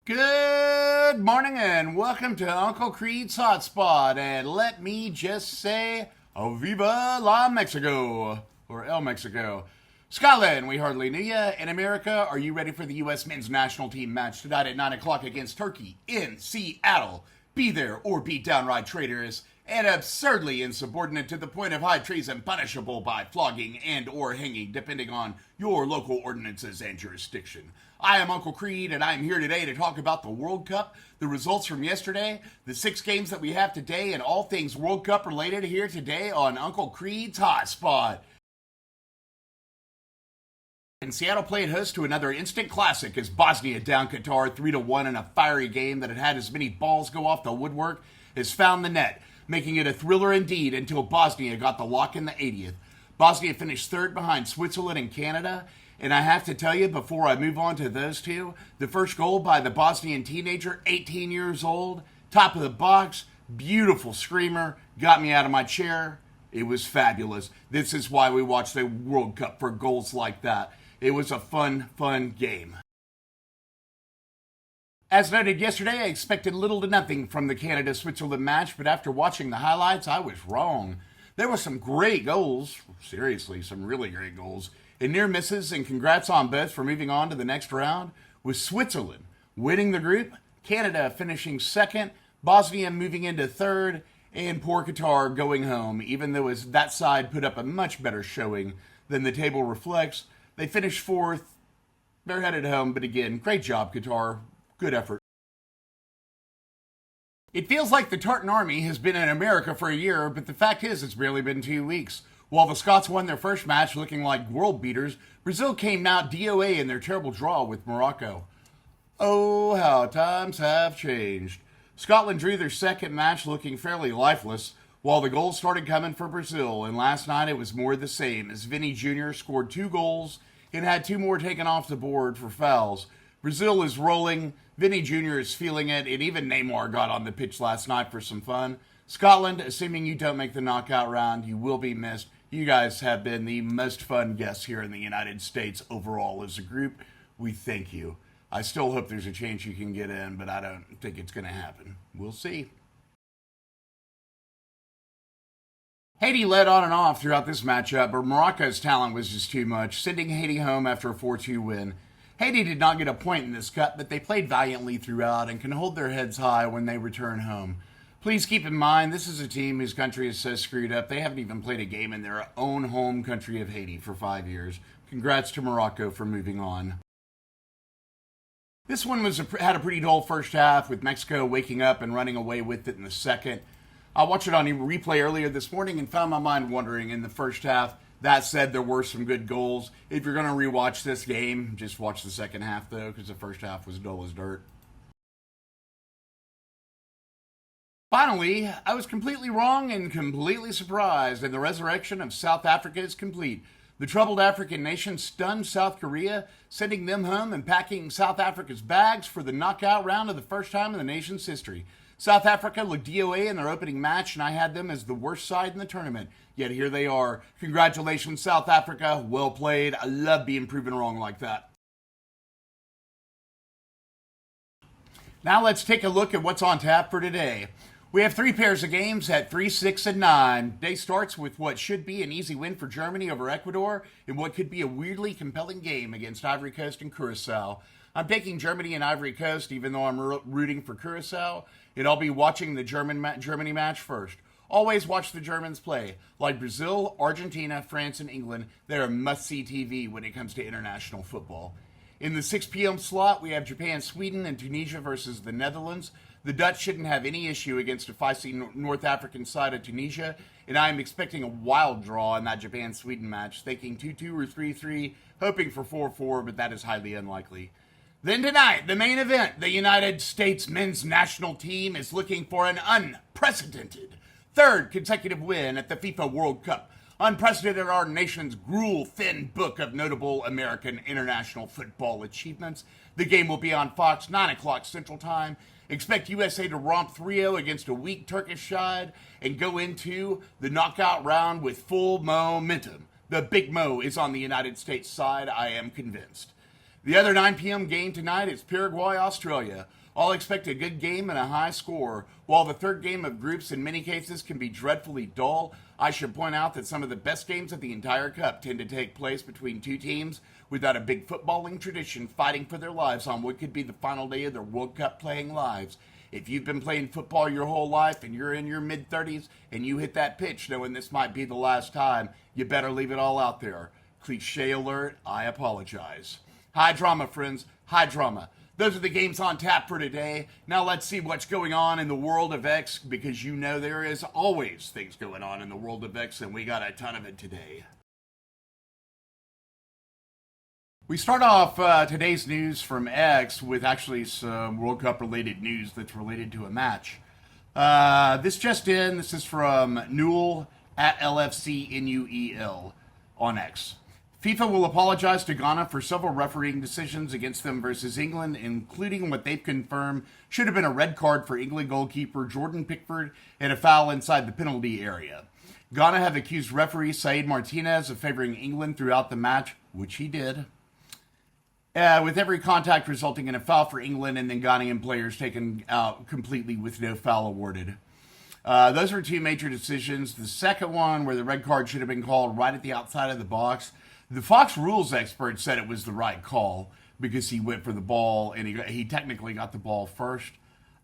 Good morning and welcome to Uncle Creed's Hotspot. And let me just say, Viva la Mexico, or El Mexico. Scotland, we hardly knew ya. In America, are you ready for the U.S. men's national team match tonight at 9 o'clock against Turkey in Seattle? Be there or be downright traitorous and absurdly insubordinate to the point of high treason, punishable by flogging and or hanging, depending on your local ordinances and jurisdiction. I am Uncle Creed, and I am here today to talk about the World Cup, the results from yesterday, the 6 games that we have today, and all things World Cup related here today on Uncle Creed's Hotspot. And Seattle played host to another instant classic as Bosnia down Qatar 3-1 in a fiery game that had as many balls go off the woodwork as found the net, making it a thriller indeed until Bosnia got the lock in the 80th. Bosnia finished third behind Switzerland and Canada, and I have to tell you before I move on to those two, the first goal by the Bosnian teenager, 18 years old, top of the box, beautiful screamer, got me out of my chair. It was fabulous. This is why we watch the World Cup, for goals like that. It was a fun game. As noted yesterday, I expected little to nothing from the Canada-Switzerland match, but after watching the highlights, I was wrong. There were some great goals, seriously, some really great goals, and near misses, and congrats on both for moving on to the next round, with Switzerland winning the group, Canada finishing second, Bosnia moving into third, and poor Qatar going home, even though that side put up a much better showing than the table reflects. They finished fourth, they're headed home, but again, great job, Qatar. Good effort. It feels like the Tartan Army has been in America for a year, but the fact is it's barely been 2 weeks. While the Scots won their first match looking like world beaters, Brazil came out DOA in their terrible draw with Morocco. Oh, how times have changed. Scotland drew their second match looking fairly lifeless, while the goals started coming for Brazil, and last night it was more the same as Vini Jr. scored 2 goals and had 2 more taken off the board for fouls. Brazil is rolling, Vini Jr. is feeling it, and even Neymar got on the pitch last night for some fun. Scotland, assuming you don't make the knockout round, you will be missed. You guys have been the most fun guests here in the United States overall as a group. We thank you. I still hope there's a chance you can get in, but I don't think it's going to happen. We'll see. Haiti led on and off throughout this matchup, but Morocco's talent was just too much, sending Haiti home after a 4-2 win. Haiti did not get a point in this cut, but they played valiantly throughout and can hold their heads high when they return home. Please keep in mind, this is a team whose country is so screwed up, they haven't even played a game in their own home country of Haiti for 5 years. Congrats to Morocco for moving on. This one had a pretty dull first half, with Mexico waking up and running away with it in the second. I watched it on replay earlier this morning and found my mind wandering in the first half. That said, there were some good goals. If you're going to rewatch this game, just watch the second half, though, because the first half was dull as dirt. Finally, I was completely wrong and completely surprised, and the resurrection of South Africa is complete. The troubled African nation stunned South Korea, sending them home and packing South Africa's bags for the knockout round of the first time in the nation's history. South Africa looked DOA in their opening match, and I had them as the worst side in the tournament. Yet here they are. Congratulations, South Africa. Well played. I love being proven wrong like that. Now let's take a look at what's on tap for today. We have 3 pairs of games at 3, 6, and 9. Day starts with what should be an easy win for Germany over Ecuador in what could be a weirdly compelling game against Ivory Coast and Curaçao. I'm taking Germany and Ivory Coast, even though I'm rooting for Curaçao, and I'll be watching the Germany match first. Always watch the Germans play. Like Brazil, Argentina, France, and England, they're must-see TV when it comes to international football. In the 6 p.m. slot, we have Japan, Sweden, and Tunisia versus the Netherlands. The Dutch shouldn't have any issue against a feisty North African side of Tunisia, and I am expecting a wild draw in that Japan-Sweden match, thinking 2-2 or 3-3, hoping for 4-4, but that is highly unlikely. Then tonight, the main event, the United States men's national team is looking for an unprecedented 3rd consecutive win at the FIFA World Cup. Unprecedented in our nation's gruel-thin book of notable American international football achievements. The game will be on Fox, 9 o'clock Central Time. Expect USA to romp 3-0 against a weak Turkish side and go into the knockout round with full momentum. The Big Mo is on the United States side, I am convinced. The other 9 p.m. game tonight is Paraguay-Australia. All expect a good game and a high score. While the third game of groups in many cases can be dreadfully dull, I should point out that some of the best games of the entire Cup tend to take place between two teams without a big footballing tradition fighting for their lives on what could be the final day of their World Cup playing lives. If you've been playing football your whole life and you're in your mid-30s and you hit that pitch knowing this might be the last time, you better leave it all out there. Cliche alert, I apologize. High drama, friends, high drama. Those are the games on tap for today. Now let's see what's going on in the world of X, because you know there is always things going on in the world of X, and we got a ton of it today. We start off today's news from X with actually some World Cup related news that's related to a match. This just in, this is from Newell at LFCNUEL on X. FIFA will apologize to Ghana for several refereeing decisions against them versus England, including what they've confirmed should have been a red card for England goalkeeper Jordan Pickford and a foul inside the penalty area. Ghana have accused referee Said Martinez of favoring England throughout the match, which he did, with every contact resulting in a foul for England and then Ghanaian players taken out completely with no foul awarded. Those were two major decisions. The second one, where the red card should have been called right at the outside of the box, the Fox rules expert said it was the right call because he went for the ball and he technically got the ball first.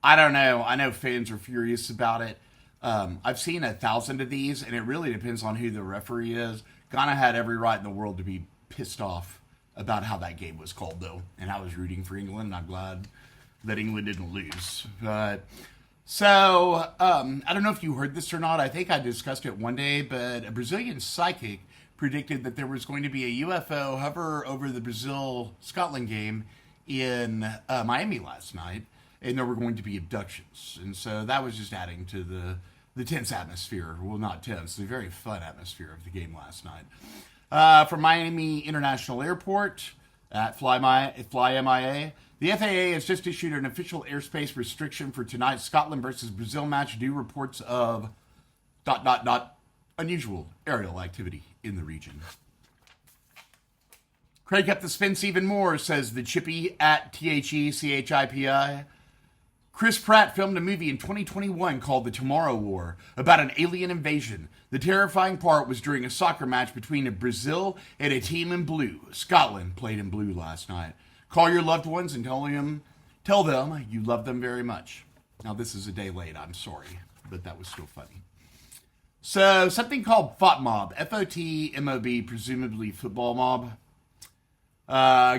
I don't know. I know fans are furious about it. I've seen 1,000 of these, and it really depends on who the referee is. Ghana had every right in the world to be pissed off about how that game was called, though. And I was rooting for England, and I'm glad that England didn't lose. I don't know if you heard this or not. I think I discussed it one day, but a Brazilian psychic predicted that there was going to be a UFO hover over the Brazil-Scotland game in Miami last night, and there were going to be abductions. And so that was just adding to the tense atmosphere. Well, not tense, the very fun atmosphere of the game last night. From Miami International Airport at Fly MIA, the FAA has just issued an official airspace restriction for tonight's Scotland versus Brazil match due reports of ... unusual aerial activity in the region. Craig up the spins even more, says the Chippy at THECHIPI. Chris Pratt filmed a movie in 2021 called The Tomorrow War about an alien invasion. The terrifying part was during a soccer match between a Brazil and a team in blue. Scotland played in blue last night. Call your loved ones and tell them you love them very much. Now, this is a day late. I'm sorry, but that was still funny. So, something called FOTMob, FOTMOB, presumably football mob,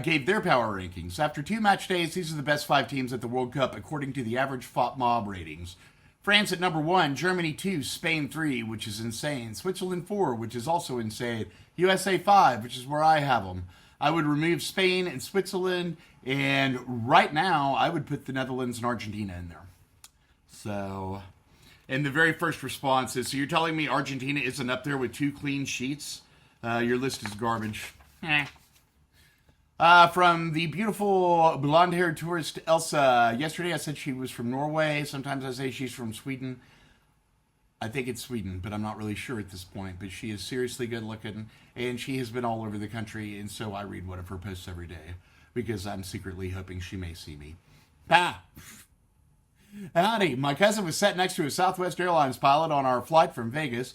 gave their power rankings. After 2 match days, these are the best 5 teams at the World Cup according to the average FOTMob ratings. France at number 1, Germany 2, Spain 3, which is insane, Switzerland 4, which is also insane, USA 5, which is where I have them. I would remove Spain and Switzerland, and right now I would put the Netherlands and Argentina in there. So... And the very first response is, so you're telling me Argentina isn't up there with 2 clean sheets? Your list is garbage. From the beautiful blonde-haired tourist Elsa. Yesterday I said she was from Norway. Sometimes I say she's from Sweden. I think it's Sweden, but I'm not really sure at this point. But she is seriously good-looking, and she has been all over the country, and so I read one of her posts every day because I'm secretly hoping she may see me. Howdy, my cousin was sat next to a Southwest Airlines pilot on our flight from Vegas.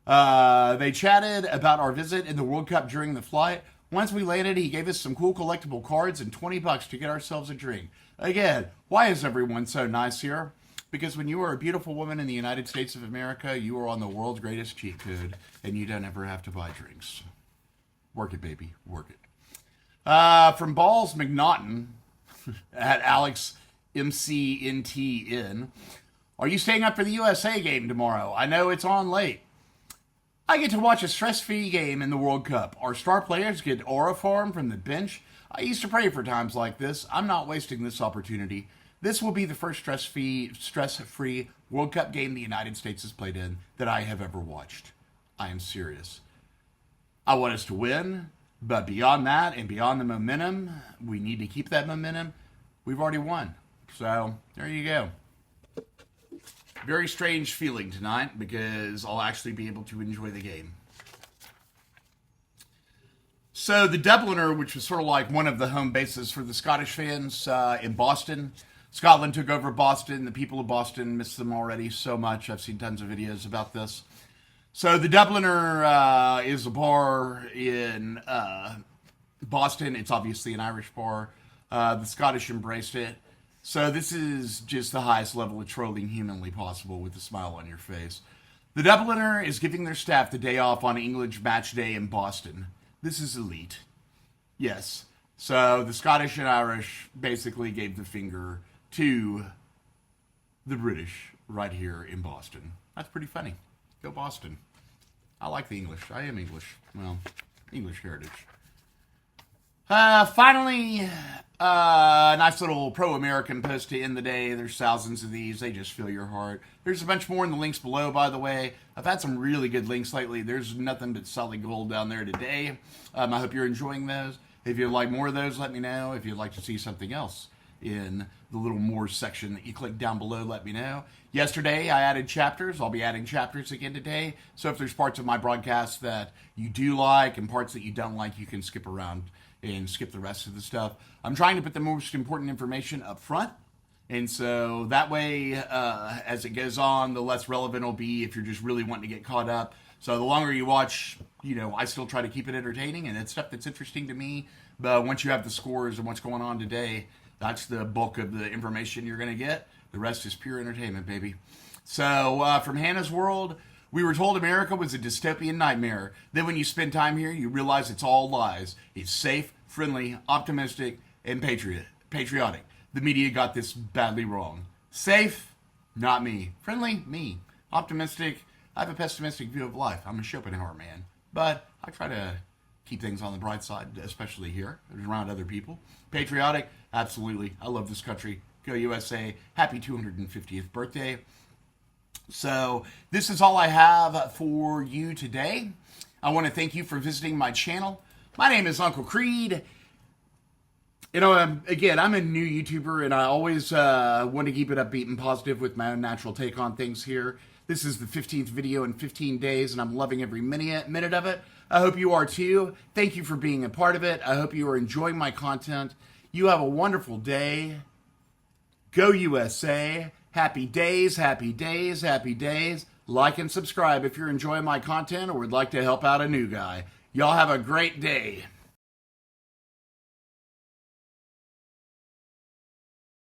They chatted about our visit in the World Cup during the flight. Once we landed, he gave us some cool collectible cards and $20 to get ourselves a drink. Again, why is everyone so nice here? Because when you are a beautiful woman in the United States of America, you are on the world's greatest cheat code, and you don't ever have to buy drinks. Work it, baby. Work it. From Balls McNaughton at Alex MCNTN. Are you staying up for the USA game tomorrow? I know it's on late. I get to watch a stress-free game in the World Cup. Our star players get aura form from the bench. I used to pray for times like this. I'm not wasting this opportunity. This will be the first stress-free World Cup game the United States has played in that I have ever watched. I am serious. I want us to win, but beyond that and beyond the momentum, we need to keep that momentum. We've already won. So, there you go. Very strange feeling tonight because I'll actually be able to enjoy the game. So the Dubliner, which was sort of like one of the home bases for the Scottish fans in Boston. Scotland took over Boston. The people of Boston miss them already so much. I've seen tons of videos about this. So the Dubliner is a bar in Boston. It's obviously an Irish bar. The Scottish embraced it. So this is just the highest level of trolling humanly possible with a smile on your face. The Dubliner is giving their staff the day off on England's match day in Boston. This is elite. Yes. So the Scottish and Irish basically gave the finger to the British right here in Boston. That's pretty funny. Go Boston. I like the English. I am English. Well, English heritage. Finally, a nice little pro-American post to end the day. There's thousands of these. They just fill your heart. There's a bunch more in the links below, by the way. I've had some really good links lately. There's nothing but solid gold down there today. I hope you're enjoying those. If you'd like more of those, let me know. If you'd like to see something else in the little more section that you click down below, let me know. Yesterday, I added chapters. I'll be adding chapters again today. So if there's parts of my broadcast that you do like and parts that you don't like, you can skip around and skip the rest of the stuff. I'm trying to put the most important information up front. And so that way, as it goes on, the less relevant it'll be if you're just really wanting to get caught up. So the longer you watch, I still try to keep it entertaining, and it's stuff that's interesting to me. But once you have the scores and what's going on today, that's the bulk of the information you're going to get. The rest is pure entertainment, baby. So from Hannah's World, we were told America was a dystopian nightmare. Then when you spend time here, you realize it's all lies. It's safe, friendly, optimistic, and patriotic. The media got this badly wrong. Safe? Not me. Friendly? Me. Optimistic? I have a pessimistic view of life. I'm a Schopenhauer man. But I try to keep things on the bright side, especially here, around other people. Patriotic? Absolutely. I love this country. Go USA. Happy 250th birthday. So this is all I have for you today. I want to thank you for visiting my channel. My name is Uncle Creede. Again, I'm a new YouTuber, and I always want to keep it upbeat and positive with my own natural take on things here. This is the 15th video in 15 days, and I'm loving every minute of it. I hope you are too. Thank you for being a part of it. I hope you are enjoying my content. You have a wonderful day. Go USA. Happy days, happy days, happy days. Like and subscribe if you're enjoying my content or would like to help out a new guy. Y'all have a great day.